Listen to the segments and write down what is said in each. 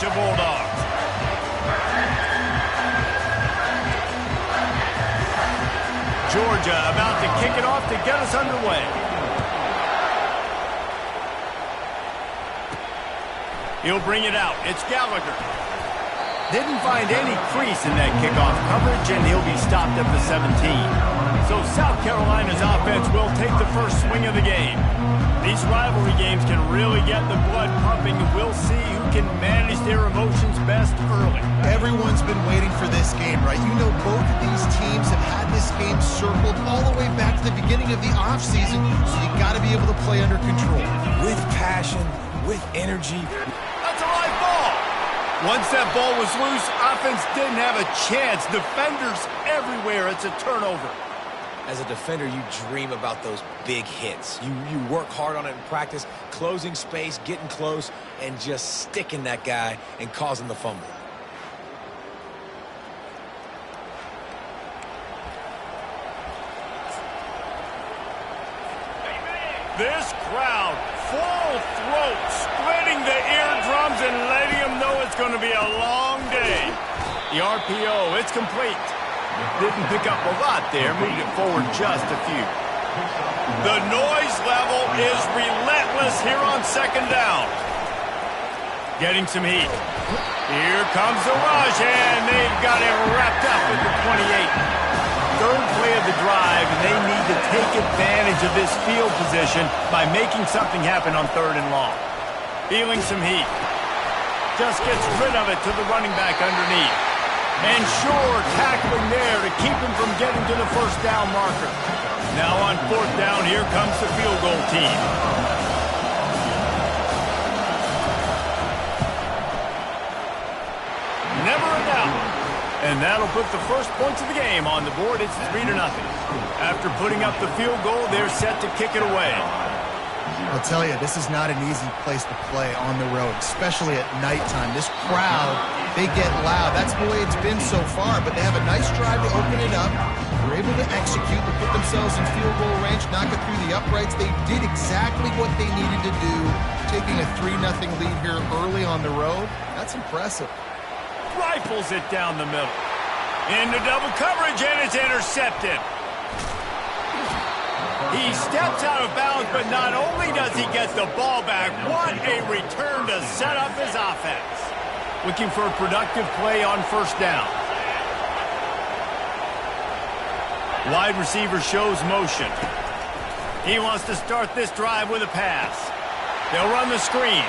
Georgia Bulldogs. Georgia about to kick it off to get us underway. He'll bring it out. It's Gallagher. Didn't find any crease in that kickoff coverage, and he'll be stopped at the 17. So South Carolina's offense will take the first swing of the game. These rivalry games can really get the blood pumping, and we'll see who can manage their emotions best early. Everyone's been waiting for this game, right? You know, both of these teams have had this game circled all the way back to the beginning of the offseason, so you got to be able to play under control. With passion, with energy. That's a live ball. Once that ball was loose, offense didn't have a chance. Defenders everywhere. It's a turnover. As a defender, you dream about those big hits. You work hard on it in practice, closing space, getting close, and just sticking that guy and causing the fumble. This crowd, full throat, splitting the eardrums and letting them know it's going to be a long day. The RPO, it's complete. Didn't pick up a lot there, moved it forward just a few. The noise level is relentless here on second down. Getting some heat. Here comes the rush, and they've got it wrapped up at the 28. Third play of the drive, and they need to take advantage of this field position by making something happen on 3rd and long. Feeling some heat. Just gets rid of it to the running back underneath. And sure, tackling there to keep him from getting to the first down marker. Now on 4th down, here comes the field goal team. Never a doubt. And that'll put the first points of the game on the board. It's 3-0. After putting up the field goal, they're set to kick it away. I'll tell you, this is not an easy place to play on the road, especially at nighttime. This crowd, they get loud. That's the way it's been so far, but they have a nice drive to open it up. They're able to execute, to put themselves in field goal range, knock it through the uprights. They did exactly what they needed to do, taking a 3-0 lead here early on the road. That's impressive. Rifles it down the middle. Into double coverage, and it's intercepted. He steps out of bounds, but not only does he get the ball back, what a return to set up his offense. Looking for a productive play on 1st down. Wide receiver shows motion. He wants to start this drive with a pass. They'll run the screen.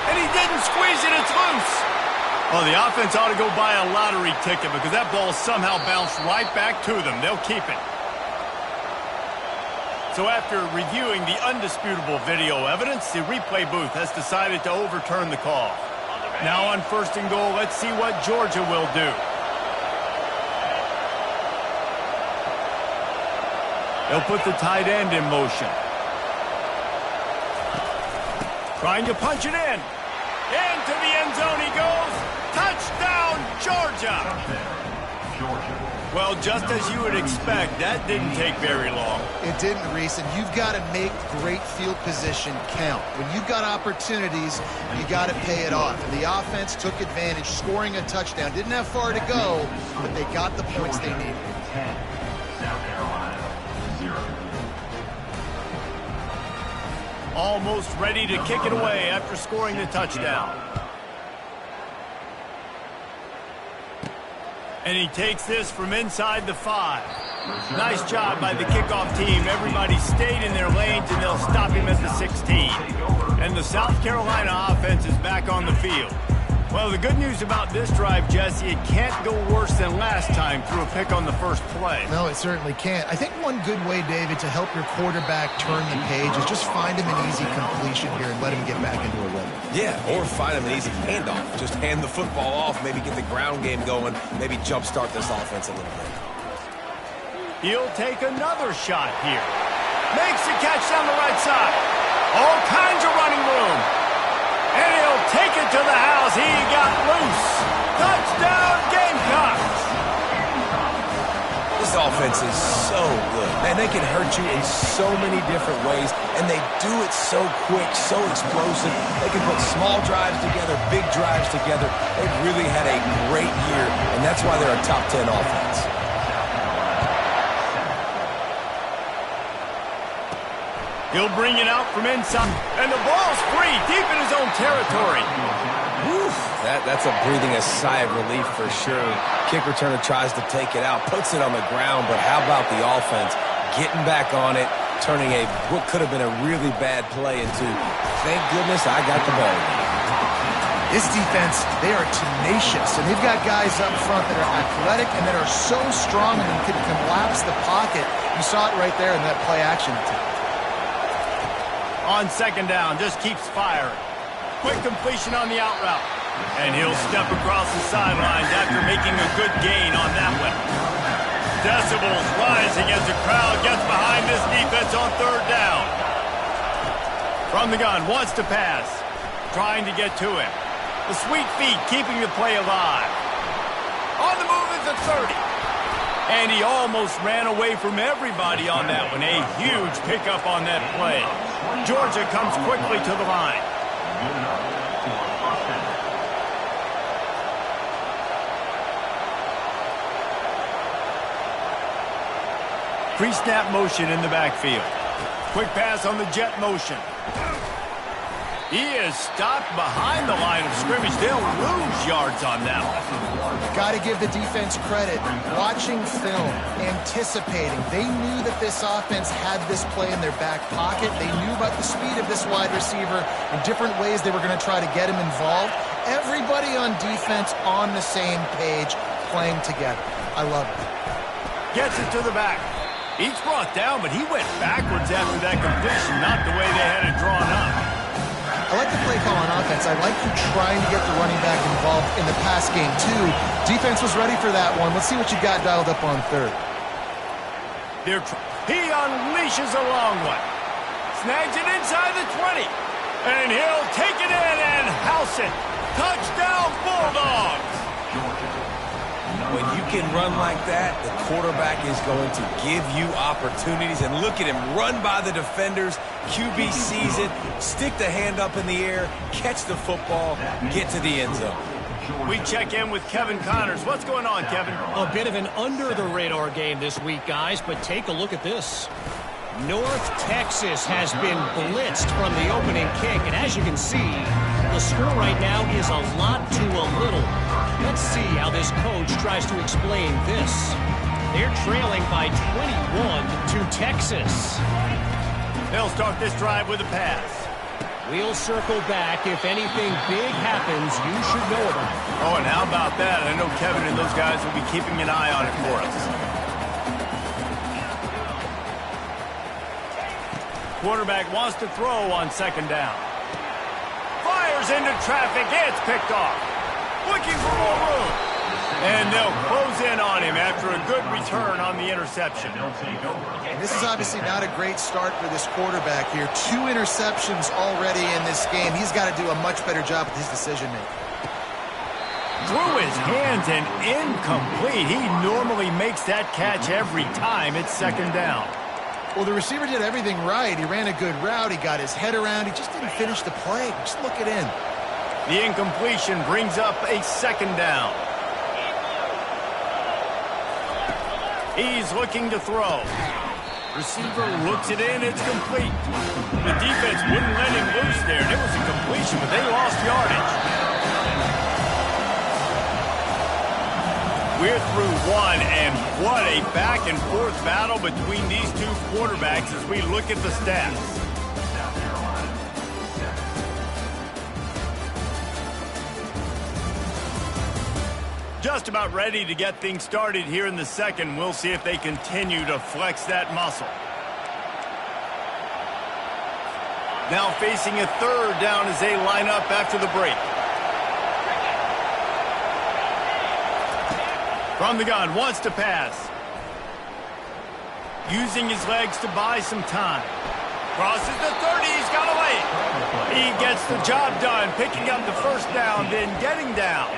And he didn't squeeze it, it's loose. Well, the offense ought to go buy a lottery ticket because that ball somehow bounced right back to them. They'll keep it. So after reviewing the undisputable video evidence, the replay booth has decided to overturn the call. Now on 1st and goal, let's see what Georgia will do. They'll put the tight end in motion. Trying to punch it in. Into the end zone he goes. Touchdown, Georgia! Well, just as you would expect, that didn't take very long. It didn't, Reese, and you've got to make great field position count. When you've got opportunities, you got to pay it off. And the offense took advantage, scoring a touchdown. Didn't have far to go, but they got the points they needed. 10, South Carolina, 0. Almost ready to kick it away after scoring the touchdown. And he takes this from inside the 5. Nice job by the kickoff team. Everybody stayed in their lanes, and they'll stop him at the 16. And the South Carolina offense is back on the field. Well, the good news about this drive, Jesse, it can't go worse than last time through a pick on the first play. No, it certainly can't. I think one good way, David, to help your quarterback turn the page is just find him an easy completion here and let him get back into a rhythm. Yeah, or find him an easy handoff. Just hand the football off, maybe get the ground game going, maybe jumpstart this offense a little bit. He'll take another shot here. Makes the catch down the right side. All kinds of running room. And he'll take it to the house. He got loose. Touchdown, Gamecocks. This offense is so good. Man, they can hurt you in so many different ways, and they do it so quick, so explosive. They can put small drives together, big drives together. They've really had a great year, and that's why they're a top 10 offense. He'll bring it out from inside, and the ball's free, deep in his own territory. Whew, that's a breathing a sigh of relief for sure. Kick returner tries to take it out, puts it on the ground, but how about the offense getting back on it, turning what could have been a really bad play into, thank goodness I got the ball. This defense, they are tenacious, and they've got guys up front that are athletic and that are so strong and can collapse the pocket. You saw it right there in that play action attempt. On second down, just keeps firing. Quick completion on the out route. And he'll step across the sidelines after making a good gain on that one. Decibels rising as the crowd gets behind this defense on third down. From the gun, wants to pass. Trying to get to him. The sweet feet keeping the play alive. On the move is the 30. And he almost ran away from everybody on that one. A huge pickup on that play. Georgia comes quickly to the line. Pre-snap motion in the backfield. Quick pass on the jet motion. He is stopped behind the line of scrimmage. They'll lose yards on that one. Got to give the defense credit. Watching film, anticipating. They knew that this offense had this play in their back pocket. They knew about the speed of this wide receiver and different ways they were going to try to get him involved. Everybody on defense on the same page, playing together. I love it. Gets it to the back. He's brought down, but he went backwards after that completion, not the way they had it drawn up. I like the play call on offense. I like you trying to get the running back involved in the pass game, too. Defense was ready for that one. Let's see what you got dialed up on third. He unleashes a long one. Snags it inside the 20. And he'll take it in and house it. Touchdown, Bulldogs. When you can run like that, the quarterback is going to give you opportunities. And look at him run by the defenders. QB sees it, stick the hand up in the air, catch the football, get to the end zone. We check in with Kevin Connors. What's going on, Kevin? A bit of an under-the-radar game this week, guys, but take a look at this. North Texas has been blitzed from the opening kick, and as you can see, the score right now is a lot to a little. Let's see how this coach tries to explain this. They're trailing by 21 to Texas. They'll start this drive with a pass. We'll circle back. If anything big happens, you should know about it. Oh, and how about that? I know Kevin and those guys will be keeping an eye on it for us. Quarterback wants to throw on second down. Fires into traffic. It's picked off. Looking for more room. And they'll close in on him after a good return on the interception. This is obviously not a great start for this quarterback here. 2 interceptions already in this game. He's got to do a much better job with his decision-making. Through his hands and incomplete. He normally makes that catch every time. It's second down. Well, the receiver did everything right. He ran a good route. He got his head around. He just didn't finish the play. Just look it in. The incompletion brings up a second down. He's looking to throw. Receiver looks it in. It's complete. The defense wouldn't let him loose there. And it was a completion, but they lost yardage. We're through one, and what a back-and-forth battle between these two quarterbacks as we look at the stats. Just about ready to get things started here in the second. We'll see if they continue to flex that muscle. Now facing a third down as they line up after the break. From the gun, wants to pass. Using his legs to buy some time. Crosses the 30, he's got away. He gets the job done, picking up the first down, then getting down.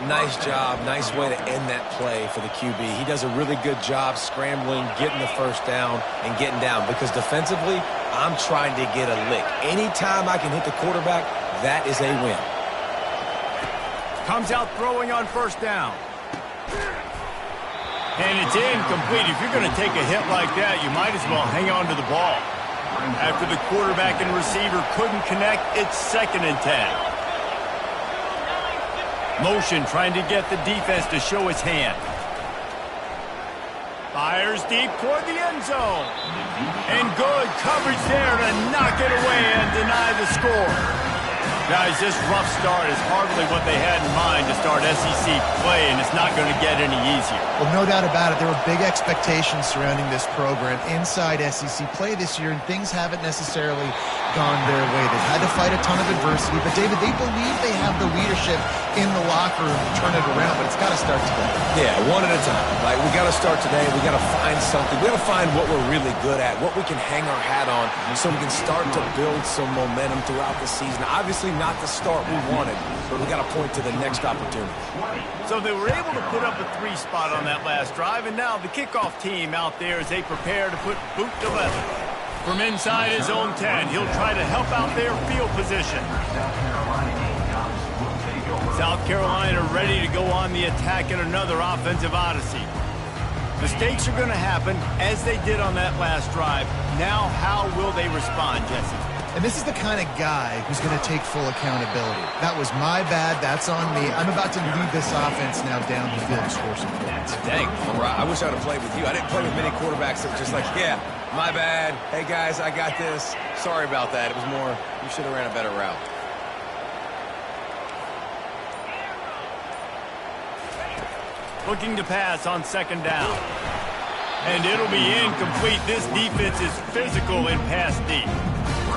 Nice job. Nice way to end that play for the QB. He does a really good job scrambling, getting the first down, and getting down. Because defensively, I'm trying to get a lick. Anytime I can hit the quarterback, that is a win. Comes out throwing on first down. And it's incomplete. If you're going to take a hit like that, you might as well hang on to the ball. After the quarterback and receiver couldn't connect, it's 2nd and 10. Motion trying to get the defense to show his hand. Fires deep toward the end zone. And good coverage there to knock it away and deny the score. Guys, this rough start is hardly what they had in mind to start SEC play, and it's not going to get any easier. Well, no doubt about it. There were big expectations surrounding this program inside SEC play this year, and things haven't necessarily gone their way. They've had to fight a ton of adversity, but, David, they believe they have the leadership in the locker room to turn it around, but it's got to start today. Yeah, one at a time. Like, we got to start today. We got to find something. We got to find what we're really good at, what we can hang our hat on, so we can start to build some momentum throughout the season. Obviously, not the start we wanted, but we got to point to the next opportunity. So they were able to put up a 3 spot on that last drive, and now the kickoff team out there as they prepare to put boot to leather. From inside his own 10, he'll try to help out their field position. South Carolina ready to go on the attack in another offensive odyssey. Mistakes are going to happen as they did on that last drive. Now how will they respond, Jesse? And this is the kind of guy who's going to take full accountability. That was my bad. That's on me. I'm about to lead this offense now down the field and score some points. Dang, I wish I would have played with you. I didn't play with many quarterbacks that were just like, yeah, my bad. Hey, guys, I got this. Sorry about that. It was more, you should have ran a better route. Looking to pass on 2nd down. And it'll be incomplete. This defense is physical in pass deep.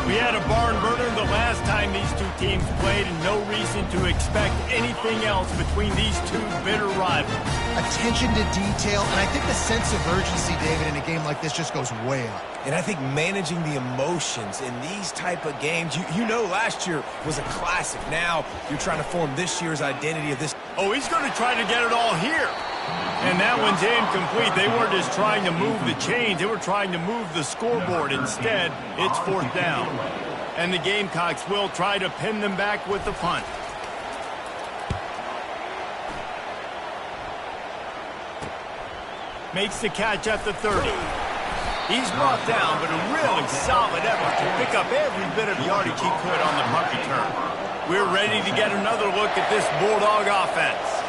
We had a barn burner the last time these two teams played, and no reason to expect anything else between these two bitter rivals. Attention to detail, and I think the sense of urgency, David, in a game like this just goes way up. And I think managing the emotions in these type of games, you know last year was a classic. Now you're trying to form this year's identity of this. Oh, he's going to try to get it all here. And that one's incomplete. They weren't just trying to move the chains. They were trying to move the scoreboard. Instead, it's 4th down. And the Gamecocks will try to pin them back with the punt. Makes the catch at the 30. He's brought down, but a really solid effort to pick up every bit of yardage he could on the punt return. We're ready to get another look at this Bulldog offense.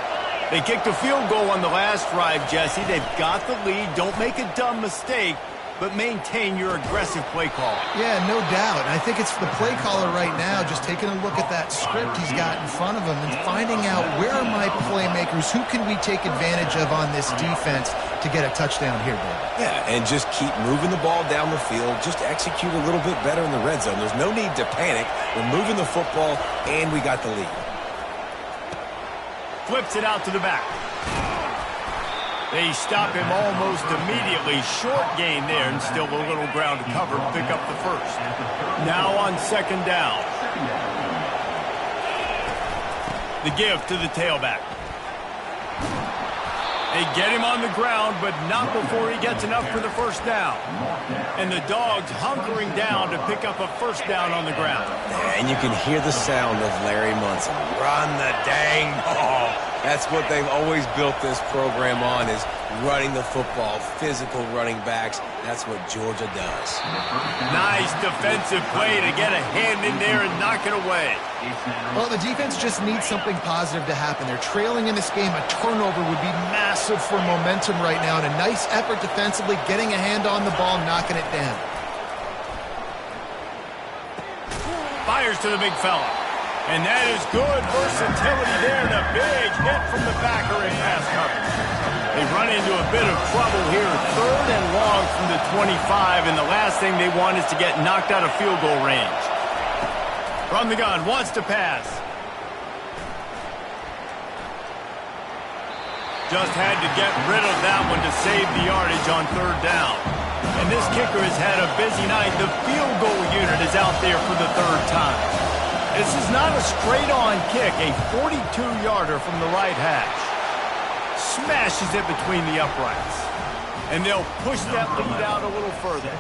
They kicked a field goal on the last drive, Jesse. They've got the lead. Don't make a dumb mistake, but maintain your aggressive play call. Yeah, no doubt. And I think it's the play caller right now just taking a look at that script he's got in front of him and finding out where are my playmakers, who can we take advantage of on this defense to get a touchdown here, Dave. Yeah, and just keep moving the ball down the field. Just execute a little bit better in the red zone. There's no need to panic. We're moving the football, and we got the lead. Flips it out to the back. They stop him almost immediately. Short gain there, and still a little ground to cover to pick up the first. Now on 2nd down. The give to the tailback. They get him on the ground, but not before he gets enough for the first down. And the Dogs hunkering down to pick up a first down on the ground. And you can hear the sound of Larry Munson. Run the dang ball. That's what they've always built this program on, is running the football, physical running backs. That's what Georgia does. Nice defensive play to get a hand in there and knock it away. Well, the defense just needs something positive to happen. They're trailing in this game. A turnover would be massive for momentum right now, and a nice effort defensively, getting a hand on the ball, knocking it down. Fires to the big fella. And that is good versatility there, and a big hit from the backer in pass coverage. They run into a bit of trouble here, 3rd and long from the 25, and the last thing they want is to get knocked out of field goal range. From the gun, wants to pass. Just had to get rid of that one to save the yardage on 3rd down. And this kicker has had a busy night. The field goal unit is out there for the 3rd time. This is not a straight-on kick, a 42-yarder from the right hash. Smashes it between the uprights. And they'll push that lead out a little further.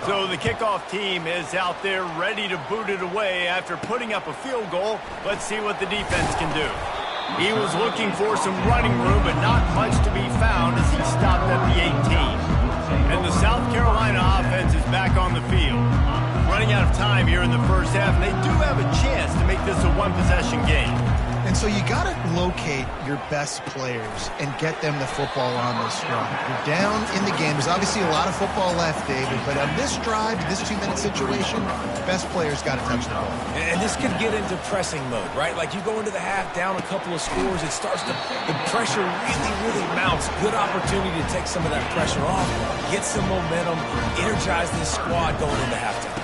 So the kickoff team is out there ready to boot it away after putting up a field goal. Let's see what the defense can do. He was looking for some running room, but not much to be found as he stopped at the 18. And the South Carolina offense is back on the field. Running out of time here in the first half, and they do have a chance to make this a one-possession game. And so you got to locate your best players and get them the football on this drive. You're down in the game. There's obviously a lot of football left, David, but on this drive, this 2-minute situation, best players got to touch the ball. And this could get into pressing mode, right? Like you go into the half down a couple of scores, it starts to, the pressure really mounts. Good opportunity to take some of that pressure off, get some momentum, energize this squad going into halftime.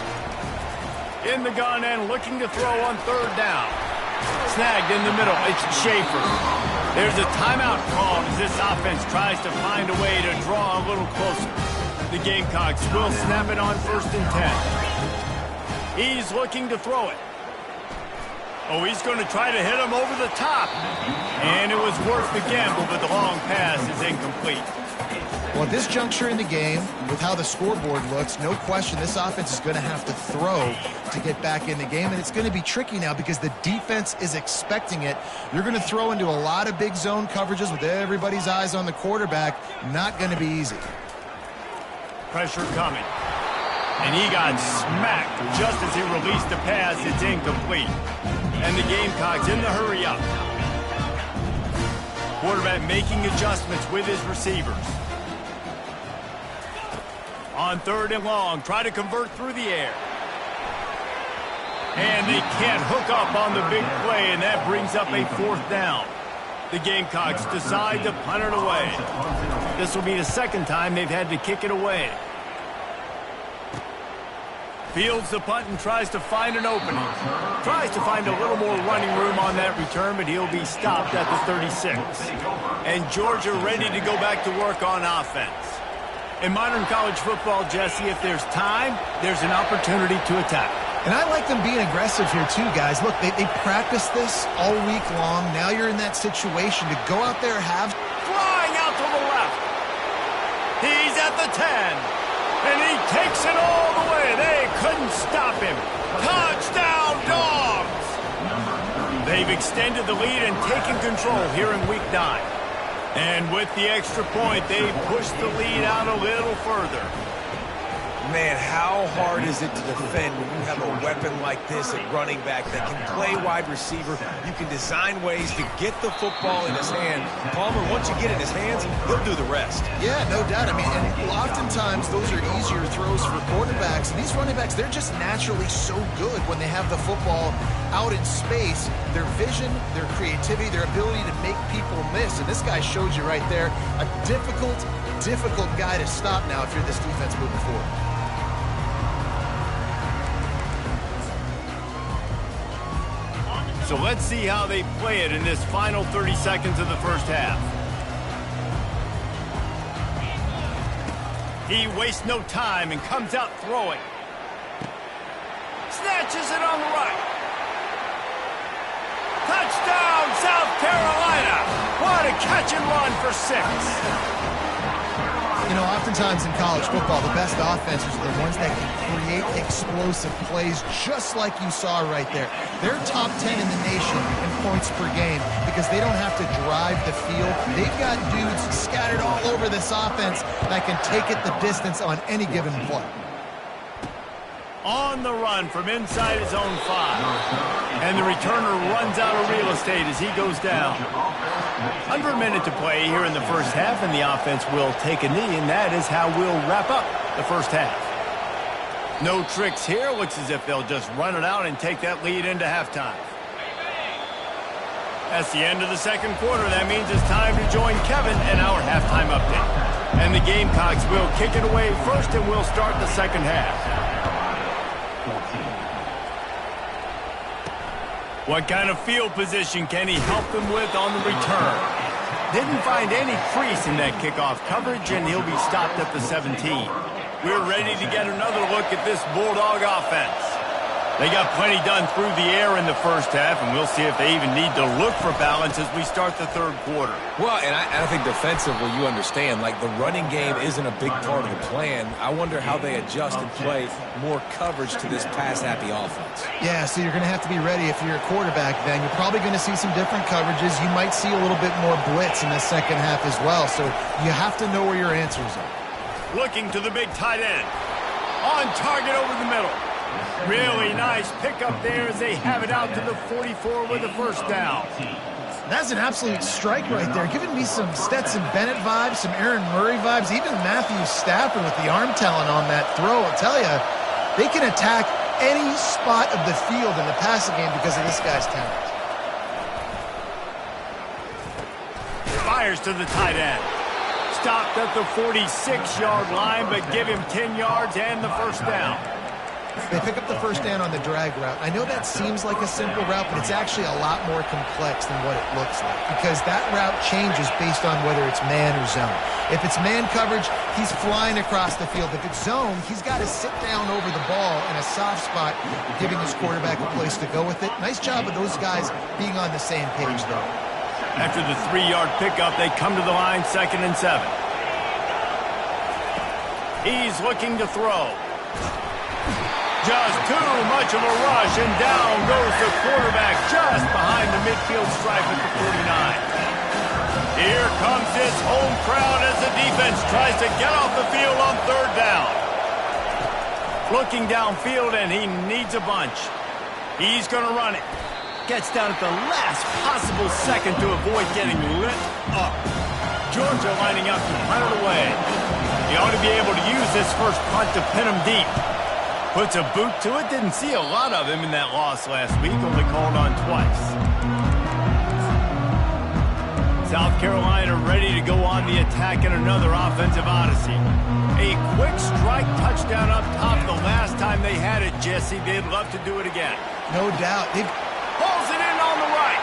In the gun and looking to throw on third down. Snagged in the middle. It's Schaefer. There's a timeout called as this offense tries to find a way to draw a little closer. The Gamecocks will snap it on 1st and 10. He's looking to throw it. Oh, he's going to try to hit him over the top. And it was worth the gamble, but the long pass is incomplete. Well, at this juncture in the game, with how the scoreboard looks, no question this offense is going to have to throw to get back in the game, and it's going to be tricky now because the defense is expecting it. You're going to throw into a lot of big zone coverages with everybody's eyes on the quarterback. Not going to be easy. Pressure coming. And he got smacked just as he released the pass. It's incomplete. And the Gamecocks in the hurry up. Quarterback making adjustments with his receivers. On 3rd and long, try to convert through the air. And they can't hook up on the big play, and that brings up a 4th down. The Gamecocks decide to punt it away. This will be the 2nd time they've had to kick it away. Fields the punt and tries to find an opening. Tries to find a little more running room on that return, but he'll be stopped at the 36. And Georgia ready to go back to work on offense. In modern college football, Jesse, if there's time, there's an opportunity to attack. And I like them being aggressive here too, guys. Look, they practiced this all week long. Now you're in that situation to go out there, have... Flying out to the left. He's at the 10. And he takes it all the way. They couldn't stop him. Touchdown, Dogs! They've extended the lead and taken control here in Week 9. And with the extra point, they push the lead out a little further. Man, how hard is it to defend when you have a weapon like this at running back that can play wide receiver? You can design ways to get the football in his hand. Palmer, once you get it in his hands, he'll do the rest. Yeah, no doubt. I mean, and oftentimes those are easier throws for quarterbacks. And these running backs, they're just naturally so good when they have the football out in space. Their vision, their creativity, their ability to make people miss. And this guy showed you right there, a difficult guy to stop now if you're this defense moving forward. So let's see how they play it in this final 30 seconds of the first half. He wastes no time and comes out throwing. Snatches it on the right. Touchdown, South Carolina! What a catch and run for 6. You know, oftentimes in college football, the best offenses are the ones that can create explosive plays just like you saw right there. They're top 10 in the nation in points per game because they don't have to drive the field. They've got dudes scattered all over this offense that can take it the distance on any given play. On the run from inside his own 5. And the returner runs out of real estate as he goes down. Under a minute to play here in the first half, and the offense will take a knee, and that is how we'll wrap up the first half. No tricks here. Looks as if they'll just run it out and take that lead into halftime. That's the end of the second quarter. That means it's time to join Kevin in our halftime update. And the Gamecocks will kick it away first, and we'll start the second half. What kind of field position can he help them with on the return? Didn't find any crease in that kickoff coverage, and he'll be stopped at the 17. We're ready to get another look at this Bulldog offense. They got plenty done through the air in the first half, and we'll see if they even need to look for balance as we start the third quarter. Well, and I think defensively, you understand, like the running game isn't a big part of the plan. I wonder how they adjust and play more coverage to this pass-happy offense. Yeah, so you're going to have to be ready if you're a quarterback then. You're probably going to see some different coverages. You might see a little bit more blitz in the second half as well, so you have to know where your answers are. Looking to the big tight end. On target over the middle. Really nice pickup there as they have it out to the 44 with a first down. That's an absolute strike right there, giving me some Stetson Bennett vibes, some Aaron Murray vibes, even Matthew Stafford with the arm talent on that throw. I'll tell you, they can attack any spot of the field in the passing game because of this guy's talent. Fires to the tight end. Stopped at the 46-yard line, but give him 10 yards and the first down. They pick up the first down on the drag route. I know that seems like a simple route, but it's actually a lot more complex than what it looks like because that route changes based on whether it's man or zone. If it's man coverage, he's flying across the field. If it's zone, he's got to sit down over the ball in a soft spot, giving his quarterback a place to go with it. Nice job of those guys being on the same page, though. After the 3-yard pickup, they come to the line, 2nd and 7. He's looking to throw. Just too much of a rush, and down goes the quarterback just behind the midfield stripe at the 49. Here comes this home crowd as the defense tries to get off the field on 3rd down. Looking downfield, and he needs a bunch. He's going to run it. Gets down at the last possible second to avoid getting lit up. Georgia lining up to punt it away. He ought to be able to use this first punt to pin him deep. Puts a boot to it. Didn't see a lot of him in that loss last week. Only called on twice. South Carolina ready to go on the attack in another offensive odyssey. A quick strike touchdown up top the last time they had it, Jesse. They'd love to do it again. No doubt. Pulls it in on the right.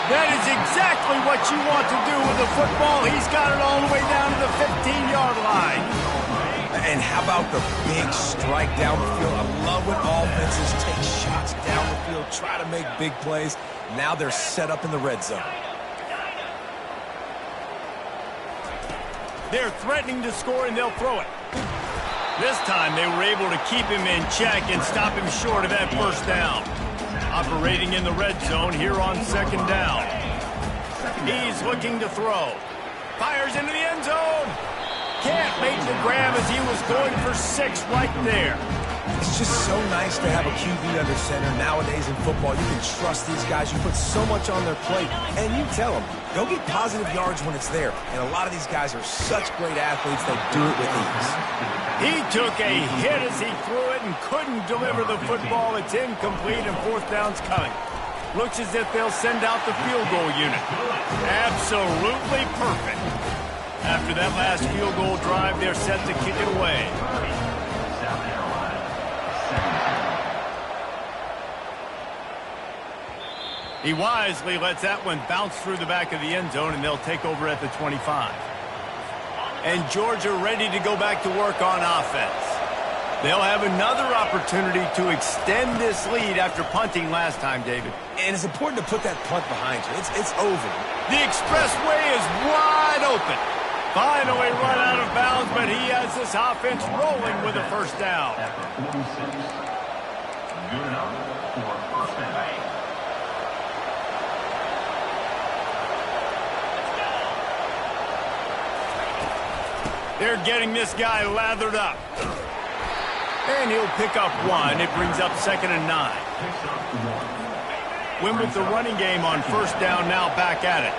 That is exactly what you want to do with the football. He's got it all the way down to the 15-yard line. And how about the big strike down the field? I love when offenses take shots down the field, try to make big plays. Now they're set up in the red zone. They're threatening to score, and they'll throw it. This time they were able to keep him in check and stop him short of that first down. Operating in the red zone here on 2nd down. He's looking to throw. Fires into the end zone. Can't make the grab as he was going for 6 right there. It's just so nice to have a QB under center. Nowadays in football, you can trust these guys. You put so much on their plate, and you tell them, go get positive yards when it's there. And a lot of these guys are such great athletes, they do it with ease. He took a hit as he threw it and couldn't deliver the football. It's incomplete, and 4th down's coming. Looks as if they'll send out the field goal unit. Absolutely perfect. After that last field goal drive, they're set to kick it away. He wisely lets that one bounce through the back of the end zone, and they'll take over at the 25. And Georgia ready to go back to work on offense. They'll have another opportunity to extend this lead after punting last time, David. And it's important to put that punt behind you. It's over. The expressway is wide open. Finally run out of bounds, but he has this offense rolling with a first down. Good enough for first down. They're getting this guy lathered up. And he'll pick up 1. It brings up 2nd and 9. Win with the running game on first down, now back at it.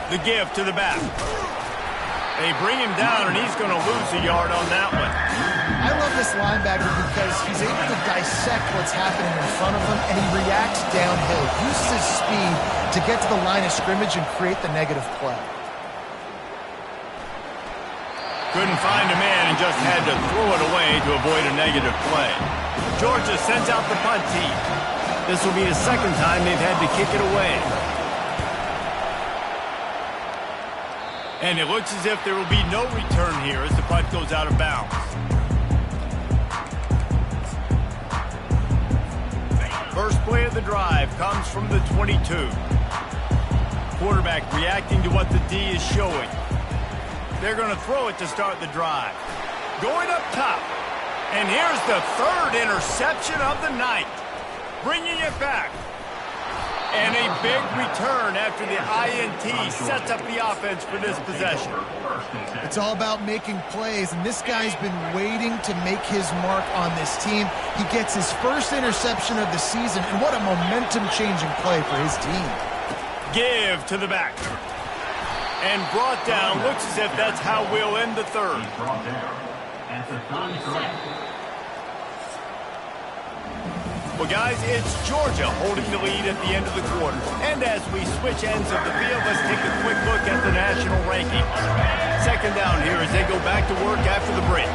The give to the back. They bring him down, and he's going to lose a yard on that one. I love this linebacker because he's able to dissect what's happening in front of him, and he reacts downhill, uses his speed to get to the line of scrimmage and create the negative play. Couldn't find a man and just had to throw it away to avoid a negative play. Georgia sends out the punt team. This will be the 2nd time they've had to kick it away. And it looks as if there will be no return here as the punt goes out of bounds. of the drive comes from the 22. Quarterback reacting to what the D is showing. They're going to throw it to start the drive. Going up top. And here's the third interception of the night. Bringing it back. And a big return after the INT sets up the offense for this possession. It's all about making plays, and this guy's been waiting to make his mark on this team. He gets his first interception of the season, and what a momentum-changing play for his team. Give to the back. And brought down. Looks as if that's how we'll end the third. Well, guys, it's Georgia holding the lead at the end of the quarter. And as we switch ends of the field, let's take a quick look at the national rankings. Second down here as they go back to work after the break.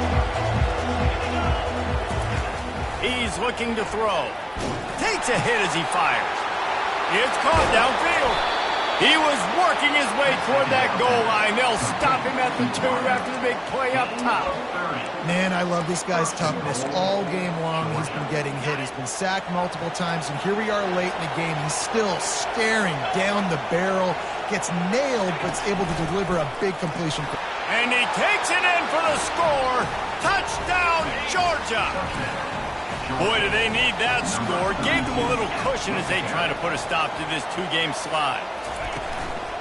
He's looking to throw. Takes a hit as he fires. It's caught downfield. He was working his way toward that goal line. They'll stop him at the 2 after the big play up top. Man, I love this guy's toughness. All game long, he's been getting hit. He's been sacked multiple times, and here we are late in the game. He's still staring down the barrel, gets nailed, but is able to deliver a big completion. And he takes it in for the score. Touchdown, Georgia. Boy, do they need that score. Gave them a little cushion as they try to put a stop to this 2-game slide.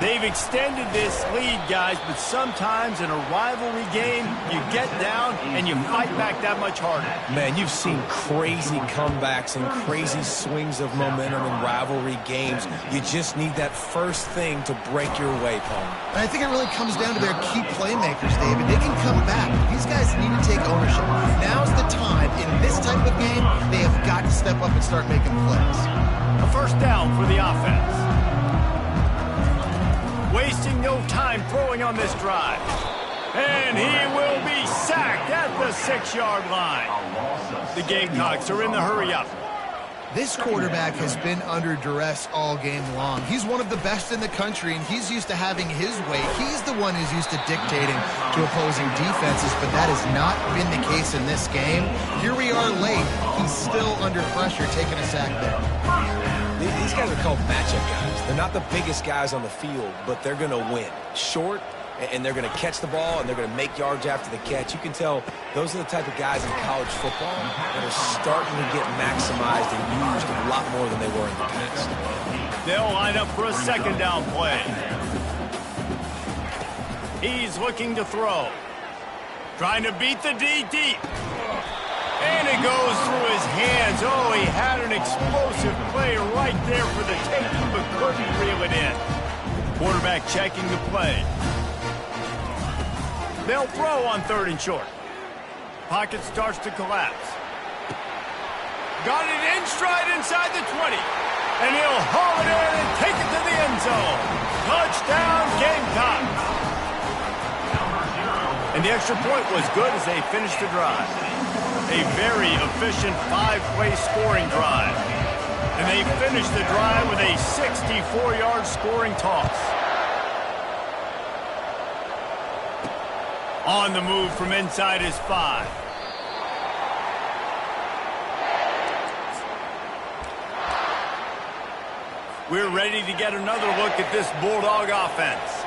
They've extended this lead, guys, but sometimes in a rivalry game, you get down and you fight back that much harder. Man, you've seen crazy comebacks and crazy swings of momentum in rivalry games. You just need that first thing to break your way, Paul. And I think it really comes down to their key playmakers, David. They can come back. These guys need to take ownership. Now's the time. In this type of game, they have got to step up and start making plays. A first down for the offense. Wasting no time throwing on this drive. And he will be sacked at the 6-yard line. The Gamecocks are in the hurry-up. This quarterback has been under duress all game long. He's one of the best in the country, and he's used to having his way. He's the one who's used to dictating to opposing defenses, but that has not been the case in this game. Here we are late. He's still under pressure, taking a sack there. These guys are called matchup guys. They're not the biggest guys on the field, but they're going to win. Short, and they're going to catch the ball, and they're going to make yards after the catch. You can tell those are the type of guys in college football that are starting to get maximized and used a lot more than they were in the past. They'll line up for a second down play. He's looking to throw. Trying to beat the D deep. And it goes through his hands. Oh, he had an explosive play right there for the taking, but couldn't reel it in. Quarterback checking the play. They'll throw on 3rd and short. Pocket starts to collapse. Got it in stride inside the 20. And he'll haul it in and take it to the end zone. Touchdown, Gamecocks. And the extra point was good as they finished the drive. A very efficient 5-play scoring drive. And they finished the drive with a 64-yard scoring toss. On the move from inside his 5. We're ready to get another look at this Bulldog offense.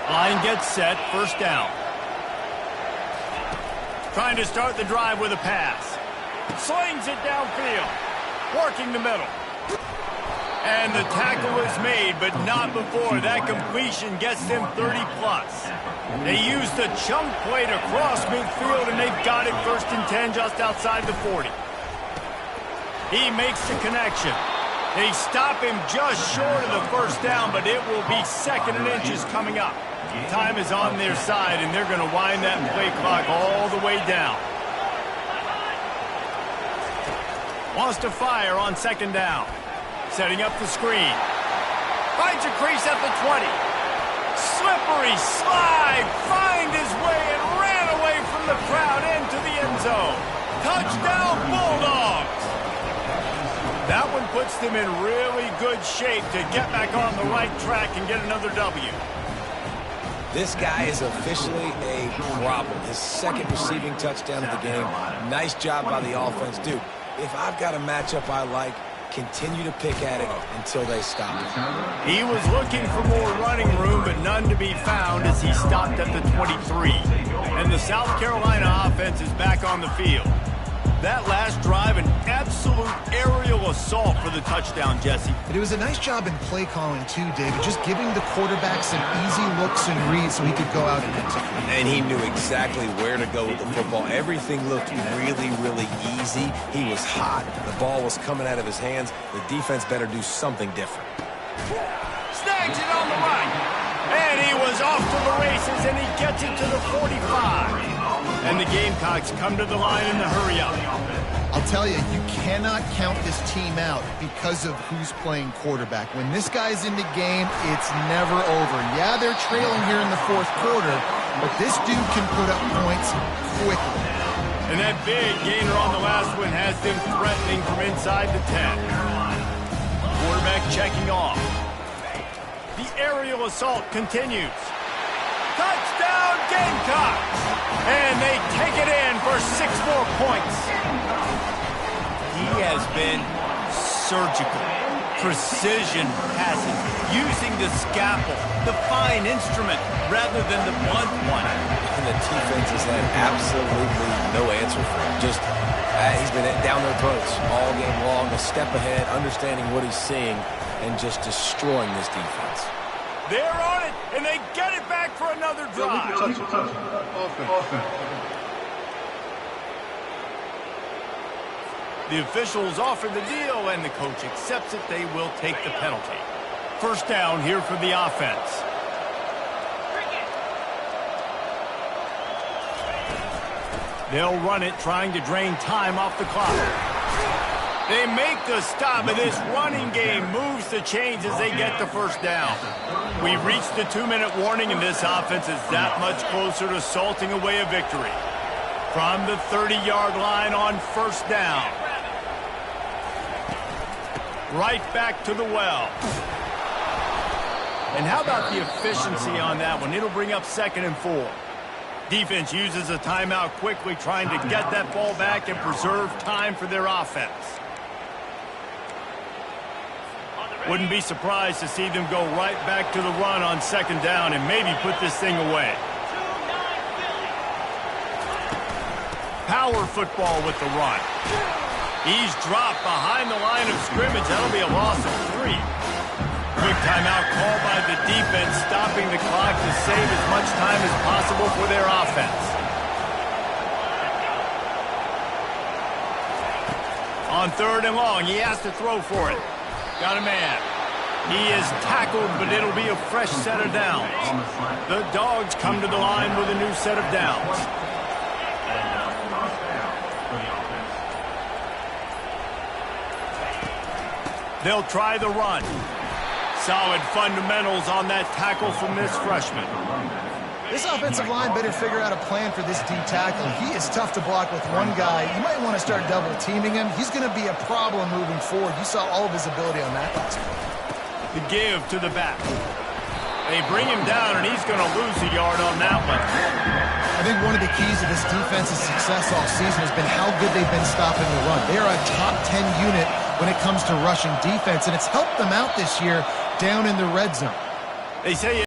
Line gets set, first down. Trying to start the drive with a pass. Slings it downfield. Working the middle. And the tackle is made, but not before that completion gets them 30-plus. They used the chunk play to cross midfield, and they've got it 1st and 10 just outside the 40. He makes the connection. They stop him just short of the first down, but it will be 2nd and inches coming up. Time is on their side, and they're going to wind that play clock all the way down. Wants to fire on 2nd down. Setting up the screen. Finds a crease at the 20. Slippery slide. Find his way and ran away from the crowd into the end zone. Touchdown, Bulldogs. That one puts them in really good shape to get back on the right track and get another W. This guy is officially a problem. His 2nd receiving touchdown of the game. Nice job by the offense. Dude, if I've got a matchup I like, continue to pick at it until they stop it. He was looking for more running room, but none to be found as he stopped at the 23. And the South Carolina offense is back on the field. That last drive, an absolute aerial assault for the touchdown, Jesse. But it was a nice job in play calling too, David, just giving the quarterback some easy looks and reads so he could go out and execute. And he knew exactly where to go with the football. Everything looked really, really easy. He was hot. The ball was coming out of his hands. The defense better do something different. Snags it on the right. And he was off to the races, and he gets it to the 45. And the Gamecocks come to the line in the hurry-up. I'll tell you, you cannot count this team out because of who's playing quarterback. When this guy's in the game, it's never over. Yeah, they're trailing here in the fourth quarter, but this dude can put up points quickly. And that big gainer on the last one has them threatening from inside the 10. Quarterback checking off. The aerial assault continues. Touchdown, Gamecocks! And they take it in for 6 more points. He has been surgical. Precision passing, using the scalpel, the fine instrument, rather than the blunt one. And the defense has had absolutely no answer for him. Just, he's been down their throats all game long, a step ahead, understanding what he's seeing, and just destroying this defense. They're on it, and they get it back for another drive. The officials offer the deal, and the coach accepts it. They will take the penalty. First down here for the offense. They'll run it, trying to drain time off the clock. They make the stop, and this running game moves the chains as they get the first down. We've reached the 2-minute warning, and this offense is that much closer to salting away a victory. From the 30-yard line on first down. Right back to the well. And how about the efficiency on that one? It'll bring up 2nd and 4. Defense uses a timeout quickly, trying to get that ball back and preserve time for their offense. Wouldn't be surprised to see them go right back to the run on 2nd down and maybe put this thing away. Power football with the run. He's dropped behind the line of scrimmage. That'll be a loss of 3. Quick timeout call by the defense, stopping the clock to save as much time as possible for their offense. On 3rd and long, he has to throw for it. Got a man. He is tackled, but it'll be a fresh set of downs. The Dogs come to the line with a new set of downs. They'll try the run. Solid fundamentals on that tackle from this freshman. This offensive line better figure out a plan for this D tackle. He is tough to block with one guy. You might want to start double teaming him. He's going to be a problem moving forward. You saw all of his ability on that last one. The give to the back. They bring him down, and he's going to lose a yard on that one. I think one of the keys to this defense's success all season has been how good they've been stopping the run. They are a top 10 unit when it comes to rushing defense, and it's helped them out this year down in the red zone. They say